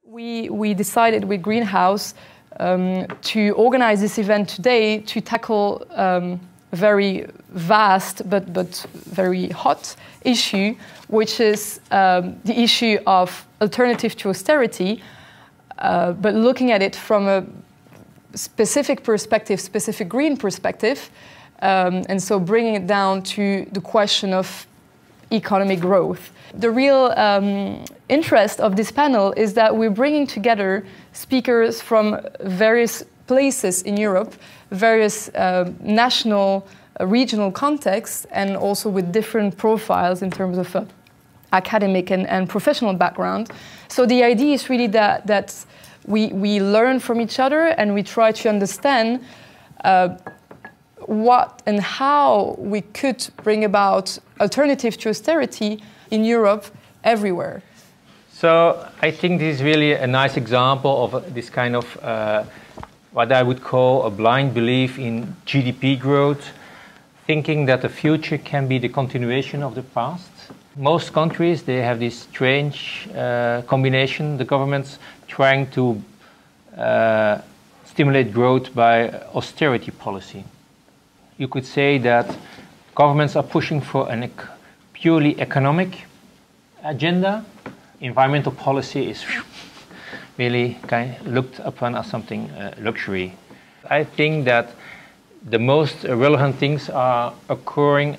We decided with Greenhouse to organize this event today to tackle a very vast but very hot issue, which is the issue of alternative to austerity, but looking at it from a specific perspective, specific green perspective, and so bringing it down to the question of economic growth. The real interest of this panel is that we're bringing together speakers from various places in Europe, various national, regional contexts, and also with different profiles in terms of academic and professional background. So the idea is really that we learn from each other and we try to understand what and how we could bring about alternative to austerity in Europe everywhere. So I think this is really a nice example of this kind of what I would call a blind belief in GDP growth, thinking that the future can be the continuation of the past. Most countries, they have this strange combination, the governments trying to stimulate growth by austerity policy. You could say that governments are pushing for a purely economic agenda. Environmental policy is really looked upon as something luxury. I think that the most relevant things are occurring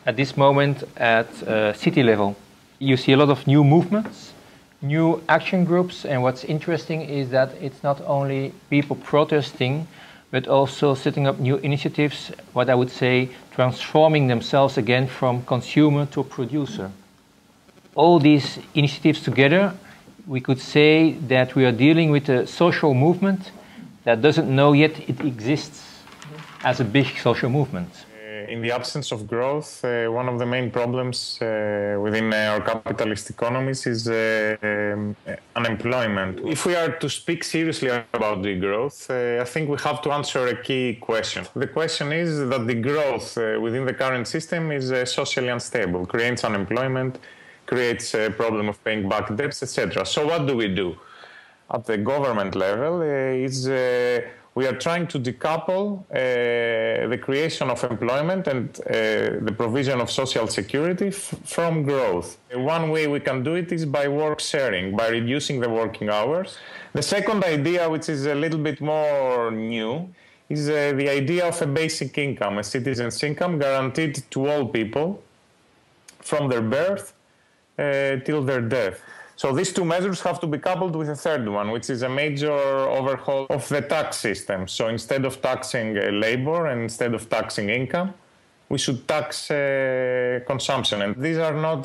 at this moment at city level. You see a lot of new movements, new action groups, and what's interesting is that it's not only people protesting, but also setting up new initiatives, what I would say, transforming themselves again from consumer to producer. All these initiatives together, we could say that we are dealing with a social movement that doesn't know yet it exists as a big social movement. In the absence of growth, one of the main problems within our capitalist economies is unemployment. If we are to speak seriously about the growth, I think we have to answer a key question. The question is that the growth within the current system is socially unstable, creates unemployment, creates a problem of paying back debts, etc. So what do? At the government level, we are trying to decouple the creation of employment and the provision of social security from growth. One way we can do it is by work sharing, by reducing the working hours. The second idea, which is a little bit more new, is the idea of a basic income, a citizen's income guaranteed to all people from their birth till their death. So these two measures have to be coupled with a third one, which is a major overhaul of the tax system. So instead of taxing labor and instead of taxing income, we should tax consumption. And these are not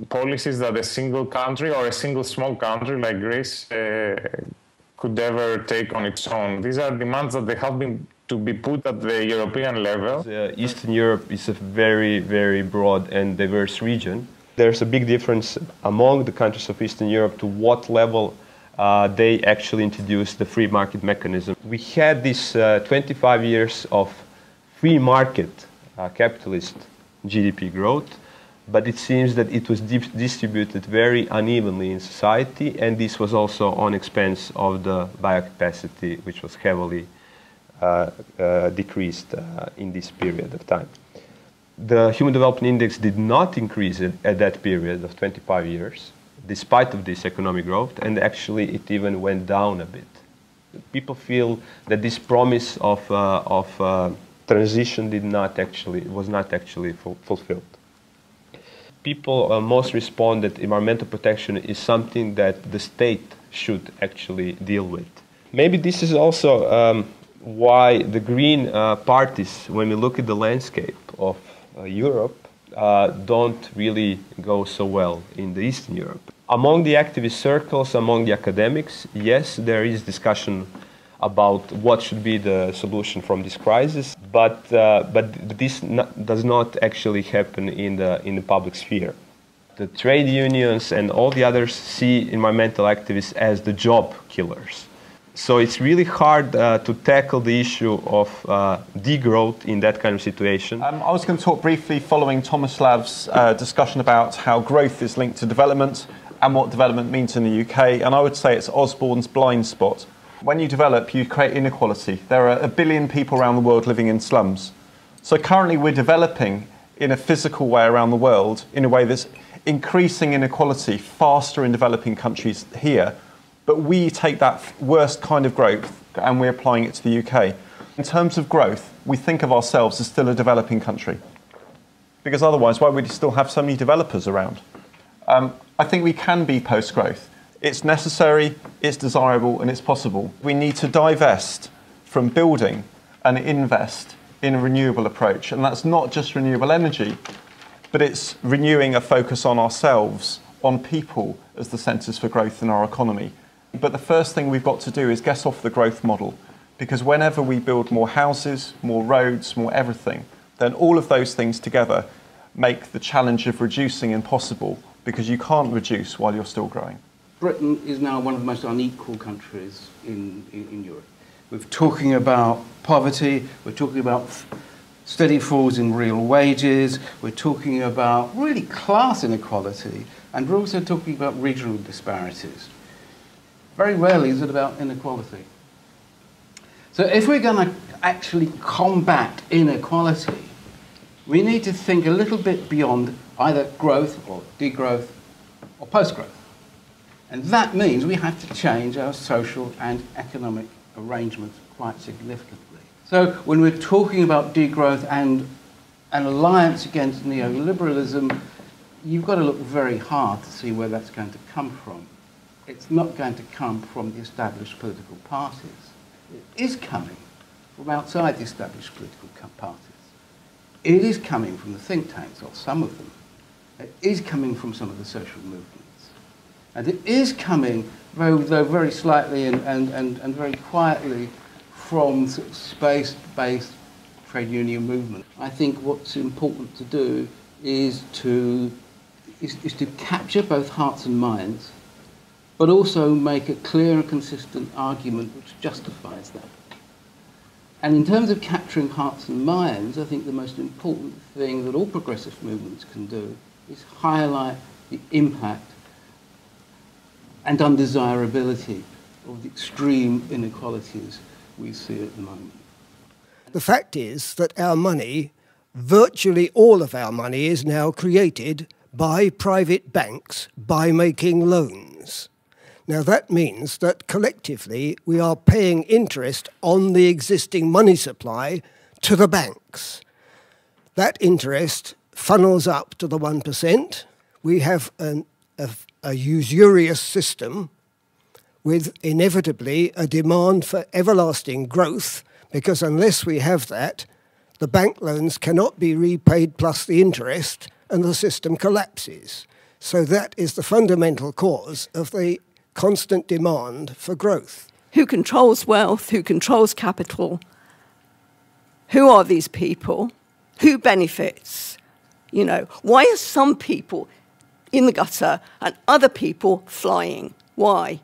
policies that a single country or a single small country like Greece could ever take on its own. These are demands that they have been to be put at the European level. Eastern Europe is a very, very broad and diverse region. There's a big difference among the countries of Eastern Europe to what level they actually introduced the free market mechanism. We had this 25 years of free market capitalist GDP growth, but it seems that it was distributed very unevenly in society, and this was also on expense of the biocapacity, which was heavily decreased in this period of time. The Human Development Index did not increase at that period of 25 years, despite of this economic growth, and actually it even went down a bit. People feel that this promise of transition was not actually fulfilled. People most respond that environmental protection is something that the state should actually deal with. Maybe this is also why the green parties, when we look at the landscape of Europe, don't really go so well in the Eastern Europe. Among the activist circles, among the academics, yes, there is discussion about what should be the solution from this crisis, but this does not actually happen in the public sphere. The trade unions and all the others see environmental activists as the job killers. So it's really hard to tackle the issue of degrowth in that kind of situation. I was going to talk briefly following Tomoslav's discussion about how growth is linked to development and what development means in the UK, and I would say it's Osborne's blind spot. When you develop, you create inequality. There are 1 billion people around the world living in slums. So currently we're developing in a physical way around the world in a way that's increasing inequality faster in developing countries here. But we take that worst kind of growth and we're applying it to the UK. In terms of growth, we think of ourselves as still a developing country. Because otherwise, why would you still have so many developers around? I think we can be post-growth. It's necessary, it's desirable, and it's possible. We need to divest from building and invest in a renewable approach. And that's not just renewable energy, but it's renewing a focus on ourselves, on people as the centres for growth in our economy. But the first thing we've got to do is get off the growth model, because whenever we build more houses, more roads, more everything, then all of those things together make the challenge of reducing impossible, because you can't reduce while you're still growing. Britain is now one of the most unequal countries in Europe. We're talking about poverty, we're talking about steady falls in real wages, we're talking about really class inequality, and we're also talking about regional disparities. Very rarely is it about inequality. So if we're going to actually combat inequality, we need to think a little bit beyond either growth or degrowth or post-growth. And that means we have to change our social and economic arrangements quite significantly. So when we're talking about degrowth and an alliance against neoliberalism, you've got to look very hard to see where that's going to come from. It's not going to come from the established political parties. It is coming from outside the established political parties. It is coming from the think tanks, or some of them. It is coming from some of the social movements. And it is coming, though very slightly and very quietly, from sort of space-based trade union movement. I think what's important to do is to capture both hearts and minds, but also make a clear and consistent argument which justifies that. And in terms of capturing hearts and minds, I think the most important thing that all progressive movements can do is highlight the impact and undesirability of the extreme inequalities we see at the moment. The fact is that our money, virtually all of our money, is now created by private banks by making loans. Now that means that collectively we are paying interest on the existing money supply to the banks. That interest funnels up to the 1%. We have a usurious system with inevitably a demand for everlasting growth, because unless we have that, the bank loans cannot be repaid plus the interest and the system collapses. So that is the fundamental cause of the constant demand for growth. Who controls wealth? Who controls capital? Who are these people? Who benefits? You know, why are some people in the gutter and other people flying? Why?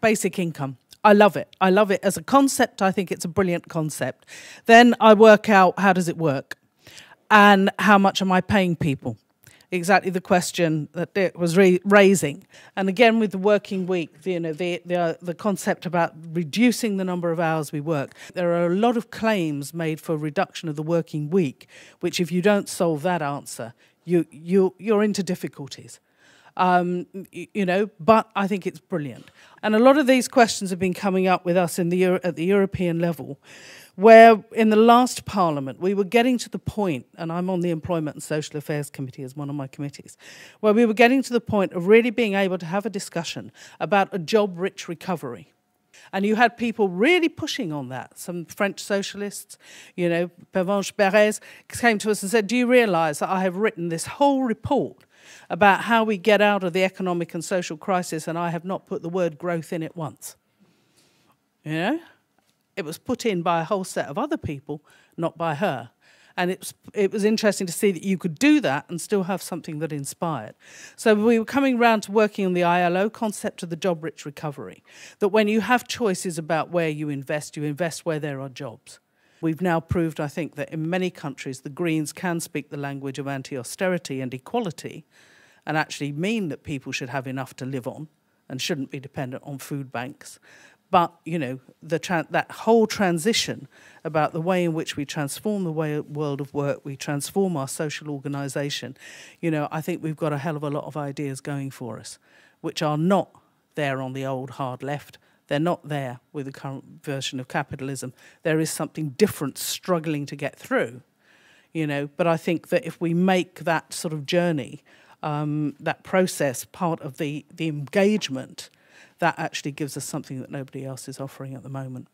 Basic income. I love it. I love it as a concept. I think it's a brilliant concept. Then I work out, how does it work? And how much am I paying people? Exactly the question that Dirk was raising. And again, with the working week, you know, the concept about reducing the number of hours we work. There are a lot of claims made for reduction of the working week, which if you don't solve that answer, you're into difficulties. You know, but I think it's brilliant. And a lot of these questions have been coming up with us at the European level, where in the last Parliament we were getting to the point, and I'm on the Employment and Social Affairs Committee as one of my committees, where we were getting to the point of really being able to have a discussion about a job-rich recovery. And you had people really pushing on that. Some French socialists, you know, Pervenche Berès, came to us and said, do you realise that I have written this whole report about how we get out of the economic and social crisis, and I have not put the word growth in it once? You know? It was put in by a whole set of other people, not by her. And it was interesting to see that you could do that and still have something that inspired. So we were coming round to working on the ILO concept of the job-rich recovery, that when you have choices about where you invest where there are jobs. We've now proved, I think, that in many countries the Greens can speak the language of anti-austerity and equality, and actually mean that people should have enough to live on and shouldn't be dependent on food banks. But, you know, that whole transition about the way in which we transform the world of work, we transform our social organisation, you know, I think we've got a hell of a lot of ideas going for us, which are not there on the old hard left. They're not there with the current version of capitalism. There is something different struggling to get through, you know. But I think that if we make that sort of journey, that process part of the engagement, that actually gives us something that nobody else is offering at the moment.